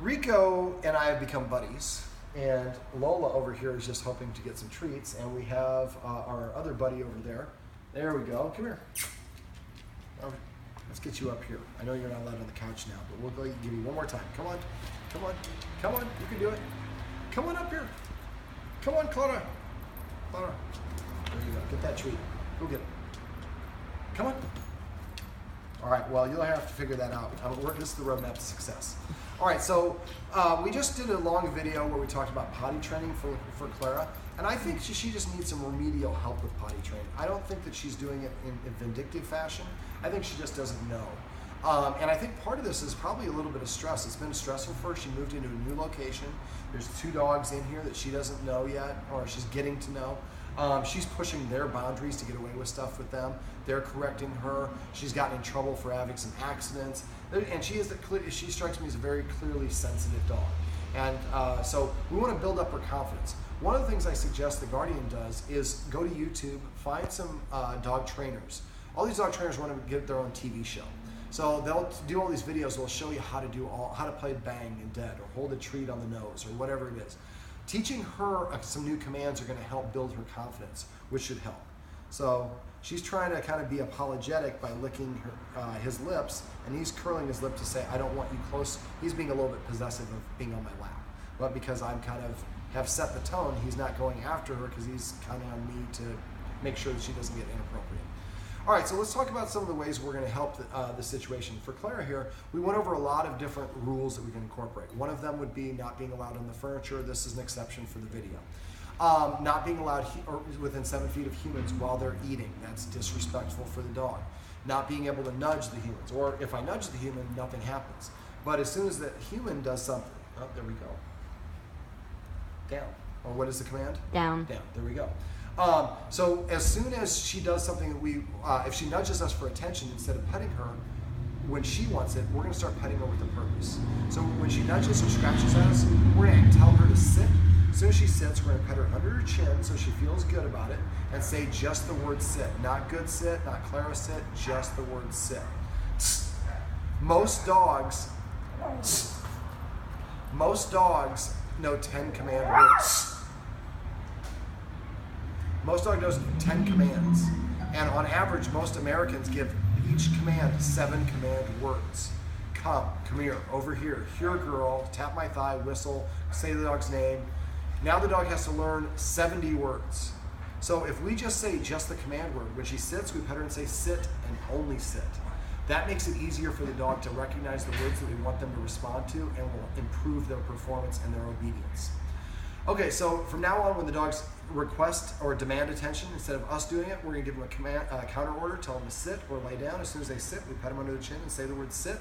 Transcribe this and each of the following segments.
Rico and I have become buddies, and Lola over here is just hoping to get some treats, and we have our other buddy over there. There we go. Come here. Let's get you up here. I know you're not allowed on the couch now, but we'll go give you one more time. Come on. Come on. Come on. You can do it. Come on up here. Come on, Clara. Clara. There you go. Get that treat. Go get it. Come on. All right, well, you'll have to figure that out. This is the roadmap to success. All right, so we just did a long video where we talked about potty training for Clara, and I think she just needs some remedial help with potty training. I don't think that she's doing it in a vindictive fashion. I think she just doesn't know. And I think part of this is probably a little bit of stress. It's been stressful for her. She moved into a new location. There's 2 dogs in here that she doesn't know yet, or she's getting to know. She's pushing their boundaries to get away with stuff with them. They're correcting her. She's gotten in trouble for having some accidents. And she strikes me as a very clearly sensitive dog. And so we want to build up her confidence. One of the things I suggest the Guardian does is go to YouTube, find some dog trainers. All these dog trainers want to get their own TV show. So they'll do all these videos. They'll show you how to play bang and dead, or hold a treat on the nose, or whatever it is. Teaching her some new commands are going to help build her confidence, which should help. So she's trying to kind of be apologetic by licking his lips, and he's curling his lip to say, I don't want you close. He's being a little bit possessive of being on my lap. But because I'm kind of have set the tone, he's not going after her because he's counting on me to make sure that she doesn't get inappropriate. All right, so let's talk about some of the ways we're going to help the situation. For Clara here, we went over a lot of different rules that we can incorporate. One of them would be not being allowed on the furniture. This is an exception for the video. Not being allowed within 7 feet of humans while they're eating. That's disrespectful for the dog. Not being able to nudge the humans, or if I nudge the human, nothing happens. But as soon as the human does something, oh, there we go. Down. Or what is the command? Down. Down. There we go. So as soon as she does something that if she nudges us for attention instead of petting her, when she wants it, we're going to start petting her with a purpose. So when she nudges or scratches at us, we're going to tell her to sit. As soon as she sits, we're going to pet her under her chin so she feels good about it, and say just the word sit. Not good sit, not Clara sit, just the word sit. Most dogs know 10 command words. Most dogs know 10 commands, and on average, most Americans give each command 7 command words. Come here, over here, girl, tap my thigh, whistle, say the dog's name. Now the dog has to learn 70 words. So if we just say just the command word, when she sits, we pet her and say sit and only sit. That makes it easier for the dog to recognize the words that we want them to respond to, and will improve their performance and their obedience. Okay, so from now on, when the dogs request or demand attention, instead of us doing it, we're going to give them a counter order, tell them to sit or lay down. As soon as they sit, we pet them under the chin and say the word sit.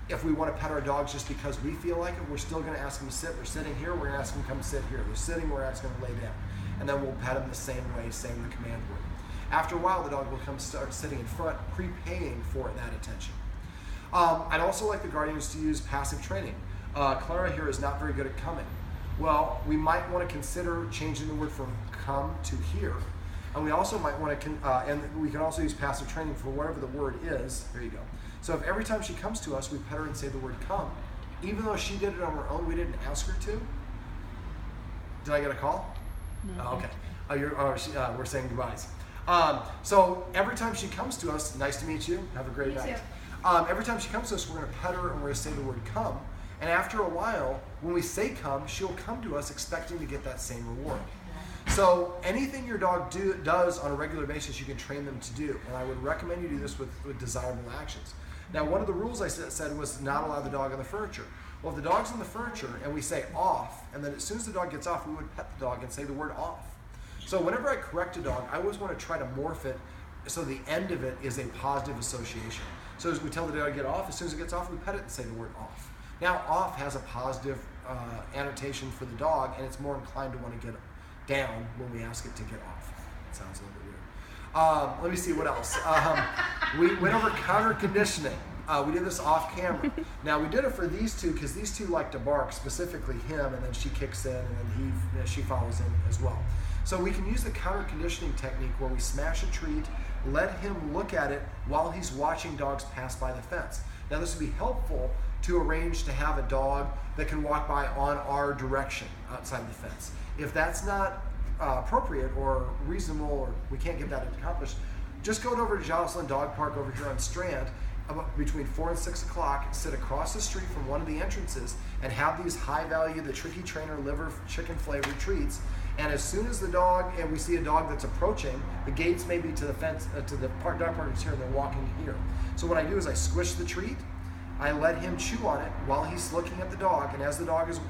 If we want to pet our dogs just because we feel like it, we're still going to ask them to sit. They're sitting here, we're going to ask them to come sit here. They're sitting, we're asking them to lay down. And then we'll pet them the same way, saying the command word. After a while, the dog will start sitting in front, prepaying for that attention. I'd also like the Guardians to use passive training. Clara here is not very good at coming. Well, we might want to consider changing the word from come to here. And we also might want to, and we can also use passive training for whatever the word is. There you go. So if every time she comes to us, we pet her and say the word come, even though she did it on her own, we didn't ask her to. Did I get a call? No. Okay. We're saying goodbyes. So every time she comes to us, nice to meet you. Have a great night. Every time she comes to us, we're going to pet her and we're going to say the word come. And after a while, when we say come, she'll come to us expecting to get that same reward. So anything your dog does on a regular basis, you can train them to do. And I would recommend you do this with desirable actions. Now, one of the rules I said was not allow the dog on the furniture. Well, if the dog's on the furniture and we say off, and then as soon as the dog gets off, we would pet the dog and say the word off. So whenever I correct a dog, I always want to try to morph it so the end of it is a positive association. So as we tell the dog to get off, as soon as it gets off, we pet it and say the word off. Now, off has a positive annotation for the dog, and it's more inclined to want to get down when we ask it to get off. That sounds a little bit weird. Let me see what else. We went over counter conditioning. We did this off camera. Now, we did it for these two because these two like to bark, specifically him, and then she kicks in, and then she follows in as well. So we can use the counter conditioning technique where we smash a treat, let him look at it while he's watching dogs pass by the fence. Now, this would be helpful to arrange to have a dog that can walk by on our direction outside the fence. If that's not appropriate or reasonable, or we can't get that accomplished, just go over to Jocelyn Dog Park over here on Strand between 4 and 6 o'clock, sit across the street from one of the entrances and have these high value, the Tricky Trainer liver chicken flavored treats. And as soon as the dog, and we see a dog that's approaching, the gates may be to the fence, to the dog park is here, and they're walking here. So what I do is I squish the treat, I let him chew on it while he's looking at the dog, and as the dog is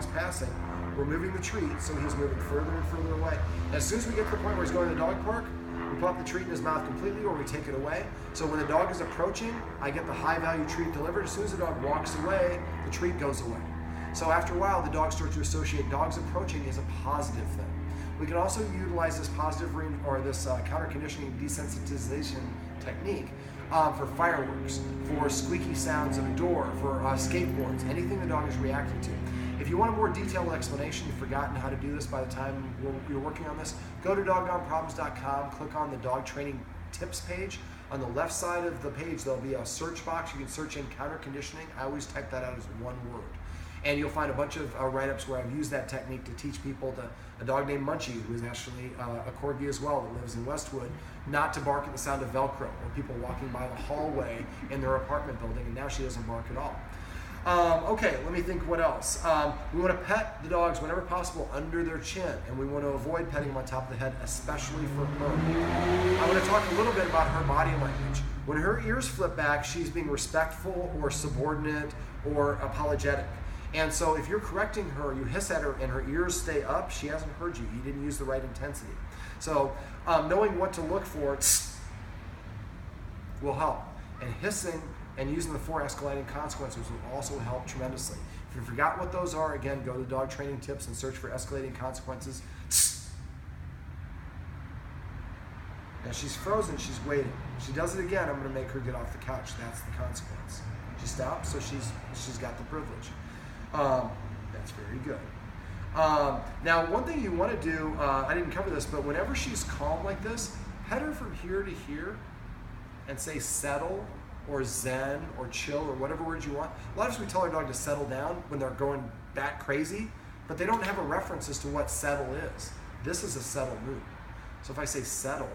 passing, we're moving the treat, so he's moving further and further away. And as soon as we get to the point where he's going to the dog park, we pop the treat in his mouth completely, or we take it away. So when the dog is approaching, I get the high value treat delivered. As soon as the dog walks away, the treat goes away. So after a while, the dog starts to associate dogs approaching as a positive thing. We can also utilize this counter conditioning desensitization technique for fireworks, for squeaky sounds of a door, for skateboards, anything the dog is reacting to. If you want a more detailed explanation, you've forgotten how to do this by the time you're working on this, go to doggoneproblems.com, click on the dog training tips page. On the left side of the page, there'll be a search box. You can search in counter conditioning. I always type that out as one word. And you'll find a bunch of write-ups where I've used that technique to teach people a dog named Munchie, who is actually a Corgi as well, that lives in Westwood, not to bark at the sound of Velcro, or people walking by the hallway in their apartment building, and now she doesn't bark at all. Okay, let me think what else. We want to pet the dogs whenever possible under their chin, and we want to avoid petting them on top of the head, especially for her. I want to talk a little bit about her body language. When her ears flip back, she's being respectful or subordinate or apologetic. And so if you're correcting her, you hiss at her and her ears stay up, she hasn't heard you. You didn't use the right intensity. So knowing what to look for will help. And hissing and using the 4 escalating consequences will also help tremendously. If you forgot what those are, again, go to Dog Training Tips and search for escalating consequences. Now she's frozen, she's waiting. If she does it again, I'm going to make her get off the couch. That's the consequence. She stops, so she's got the privilege. That's very good. Now, one thing you want to do, I didn't cover this, but whenever she's calm like this, pet her from here to here and say settle or zen or chill or whatever words you want. A lot of times we tell our dog to settle down when they're going back crazy, but they don't have a reference as to what settle is. This is a settle mood. So if I say settle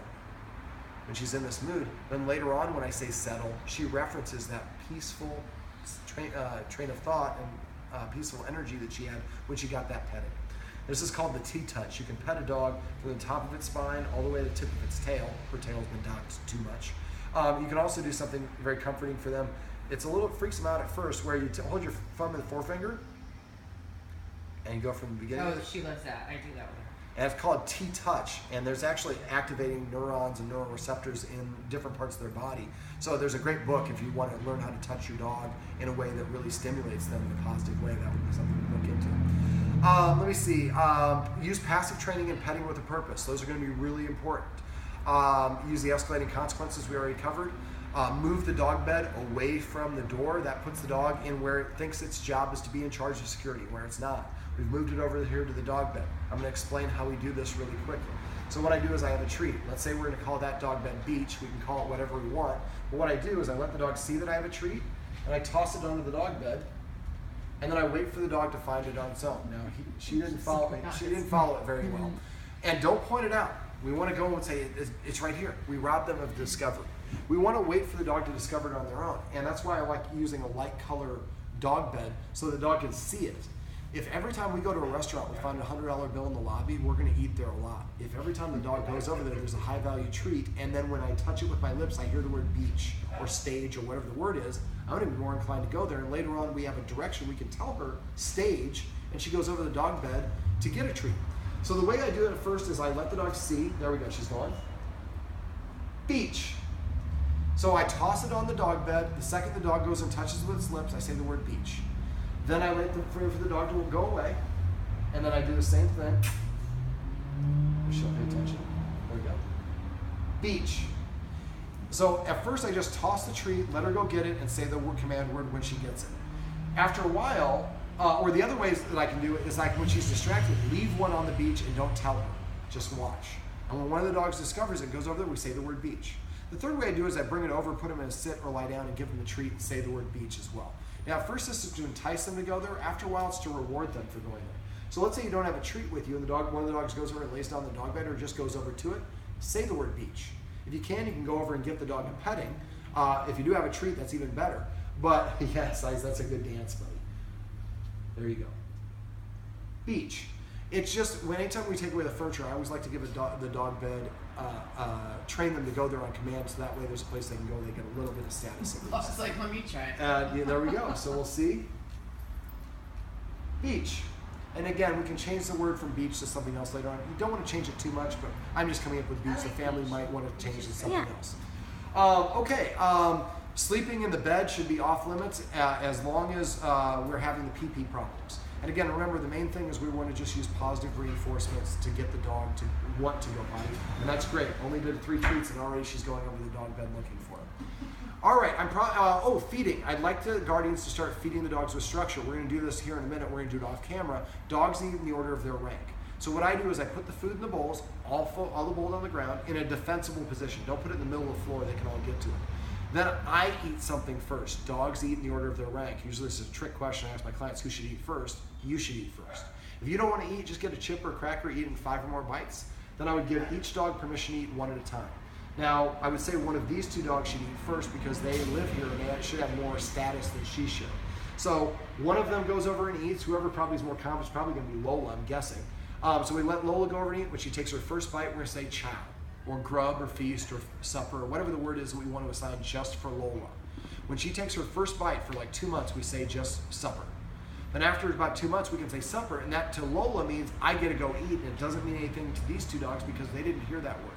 when she's in this mood, then later on when I say settle, she references that peaceful train of thought and peaceful energy that she had when she got that petting. This is called the T-touch. You can pet a dog from the top of its spine all the way to the tip of its tail. Her tail's been docked too much. You can also do something very comforting for them. It freaks them out at first, where you hold your thumb and forefinger and you go from the beginning. Oh, she loves that. I do that with her. And it's called T-touch, and there's actually activating neurons and neuroreceptors in different parts of their body. So there's a great book if you want to learn how to touch your dog in a way that really stimulates them in a positive way. That would be something to look into. Let me see. Use passive training and petting with a purpose. Those are going to be really important. Use the escalating consequences we already covered. Move the dog bed away from the door. That puts the dog in where it thinks its job is to be in charge of security, where it's not. We've moved it over here to the dog bed. I'm going to explain how we do this really quickly. So what I do is I have a treat. Let's say we're going to call that dog bed Beach. We can call it whatever we want. But what I do is I let the dog see that I have a treat, and I toss it under the dog bed, and then I wait for the dog to find it on its own. Now, she didn't follow me. She didn't follow it very well. And don't point it out. We want to go and say, it's right here. We rob them of discovery. We want to wait for the dog to discover it on their own. And that's why I like using a light color dog bed so the dog can see it. If every time we go to a restaurant we find a $100 bill in the lobby, we're going to eat there a lot. If every time the dog goes over there, there's a high value treat, and then when I touch it with my lips, I hear the word beach or stage or whatever the word is, I'm going to be more inclined to go there. And later on, we have a direction. We can tell her stage, and she goes over the dog bed to get a treat. So the way I do it at first is I let the dog see. There we go. She's going. Beach. So I toss it on the dog bed. The second the dog goes and touches it with its lips, I say the word beach. Then I wait for the dog to go away, and then I do the same thing. She'll pay attention. There we go. Beach. So at first I just toss the treat, let her go get it, and say the command word when she gets it. After a while, or the other ways that I can do it is like when she's distracted, leave one on the beach and don't tell her. Just watch. And when one of the dogs discovers it, goes over there, we say the word beach. The third way I do is I bring it over, put him in a sit or lie down, and give him the treat and say the word beach as well. Now, first this is to entice them to go there. After a while, it's to reward them for going there. So let's say you don't have a treat with you and one of the dogs goes over and lays down the dog bed or just goes over to it. Say the word beach. If you can go over and give the dog a petting. If you do have a treat, that's even better. But yes, that's a good dance, buddy. There you go. Beach. It's just, anytime we take away the furniture, I always like to give the dog bed, train them to go there on command, so that way there's a place they can go, they get a little bit of status. It's like, let me try it. Yeah, there we go. So we'll see. Beach. And again, we can change the word from beach to something else later on. You don't want to change it too much, but I'm just coming up with beach. The family might want to change it to something else. Okay. Sleeping in the bed should be off limits as long as we're having the pee-pee problems. And again, remember, the main thing is we want to just use positive reinforcements to get the dog to want to go potty. And that's great. Only did 3 treats and already she's going over the dog bed looking for him. All right, feeding. I'd like the guardians to start feeding the dogs with structure. We're going to do this here in a minute. We're going to do it off camera. Dogs eat in the order of their rank. So what I do is I put the food in the bowls, all the bowls on the ground, in a defensible position. Don't put it in the middle of the floor. They can all get to it. Then I eat something first. Dogs eat in the order of their rank. Usually this is a trick question. I ask my clients who should eat first. You should eat first. If you don't want to eat, just get a chip or a cracker, eat it in 5 or more bites. Then I would give each dog permission to eat one at a time. Now, I would say one of these 2 dogs should eat first because they live here and they should have more status than she should. So one of them goes over and eats. Whoever probably is more confident is probably going to be Lola, I'm guessing. So we let Lola go over and eat. When she takes her first bite, we're going to say chow, or grub, or feast, or supper, or whatever the word is that we want to assign just for Lola. When she takes her first bite for like 2 months, we say just supper. Then after about 2 months, we can say supper, and that to Lola means I get to go eat, and it doesn't mean anything to these 2 dogs because they didn't hear that word.